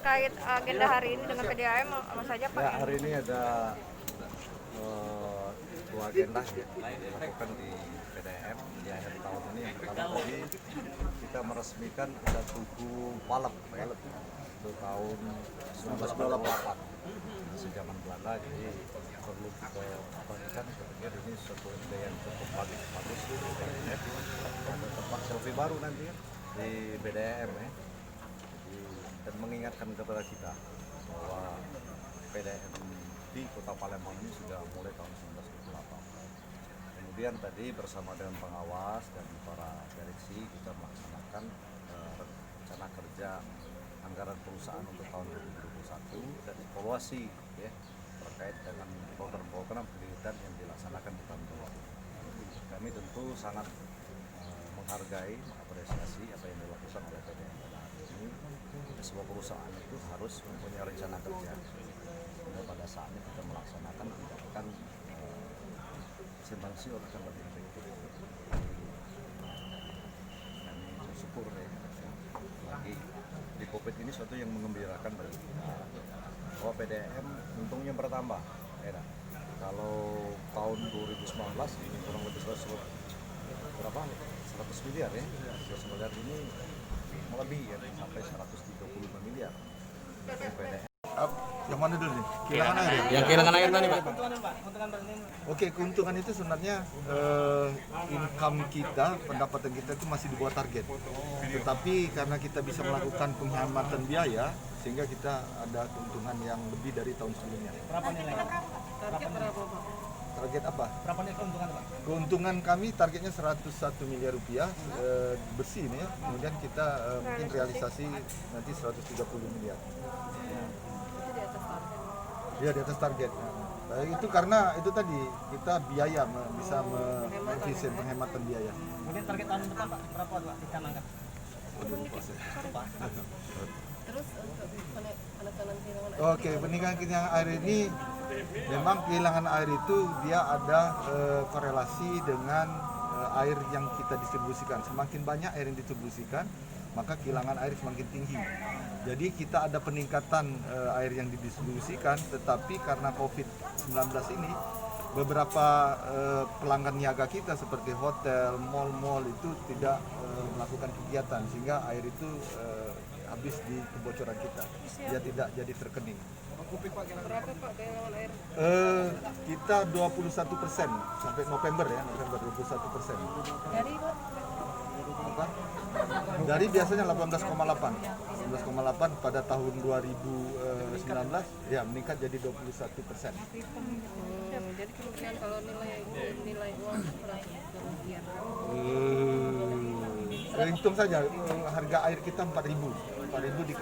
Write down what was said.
terkait agenda hari ini dengan PDAM apa saja Pak? Ya, hari ini ada dua agenda ya dilakukan di PDAM di akhir tahun ini. Yang pertama tadi kita meresmikan ada Tugu Palep ya, itu tahun 1928 sejaman Belanda, jadi perlu kita perhatikan. Saya pikir ini suatu ide yang cukup bagus ya. Ada tempat selfie baru nanti ya, di PDAM ya. Dan mengingatkan kepada kita bahwa PDAM di Kota Palembang ini sudah mulai tahun 1928. Kemudian tadi bersama dengan pengawas dan para direksi kita melaksanakan rencana kerja anggaran perusahaan untuk tahun 2021 dan evaluasi ya terkait dengan program-program pendidikan yang dilaksanakan di tahun 2020. Kami tentu sangat menghargai, mengapresiasi apa yang dilakukan oleh PDAM pada hari ini. Sebuah perusahaan itu harus mempunyai rencana kerja sehingga pada saatnya kita melaksanakan tidak akan simpang siur, akan lebih efektif. Kami bersyukur ya, lagi di COVID ini suatu yang mengembirakan bagi kita bahwa PDAM untungnya bertambah ya. Kalau tahun 2019 ini kurang lebih 100 miliar ya, 100 miliar ini lebih ya, sampai 135 miliar. Yang mana dulu nih? Kehilangan air. Yang kehilangan air tadi, Pak. Oke, keuntungan itu sebenarnya income kita, pendapatan kita itu masih di bawah target. Tetapi karena kita bisa melakukan penghematan biaya, sehingga kita ada keuntungan yang lebih dari tahun sebelumnya. Berapa nilai? Target berapa, Pak? Target apa? Berapa nilai keuntungan, Pak? Keuntungan kami targetnya 101 miliar rupiah bersih nih ya. Kemudian kita mungkin realisasi nanti 130 miliar. Ya, di atas target. Nah, itu karena itu tadi kita biaya bisa efisien penghematan biaya. Kemudian target tahun depan, Pak, berapa, Pak, dicanangkan? Terus untuk penekanan kehilangan air. Oke, peningkatan kehilangan air ini memang kehilangan air itu dia ada korelasi dengan air yang kita distribusikan. Semakin banyak air yang distribusikan, maka kehilangan air semakin tinggi. Jadi kita ada peningkatan air yang didistribusikan, tetapi karena COVID-19 ini beberapa pelanggan niaga kita seperti hotel, mal-mal itu tidak melakukan kegiatan, sehingga air itu habis di kebocoran kita. Dia tidak jadi terkening. Berapa Pak kehilangan air? Kita 21% sampai November 21%. Dari Pak? Apa? Dari biasanya 18,8 pada tahun 2019 ya meningkat jadi 21%. Jadi kemungkinan kalau nilai uang 100 rupiah. Hitung saja harga air kita 4.000 di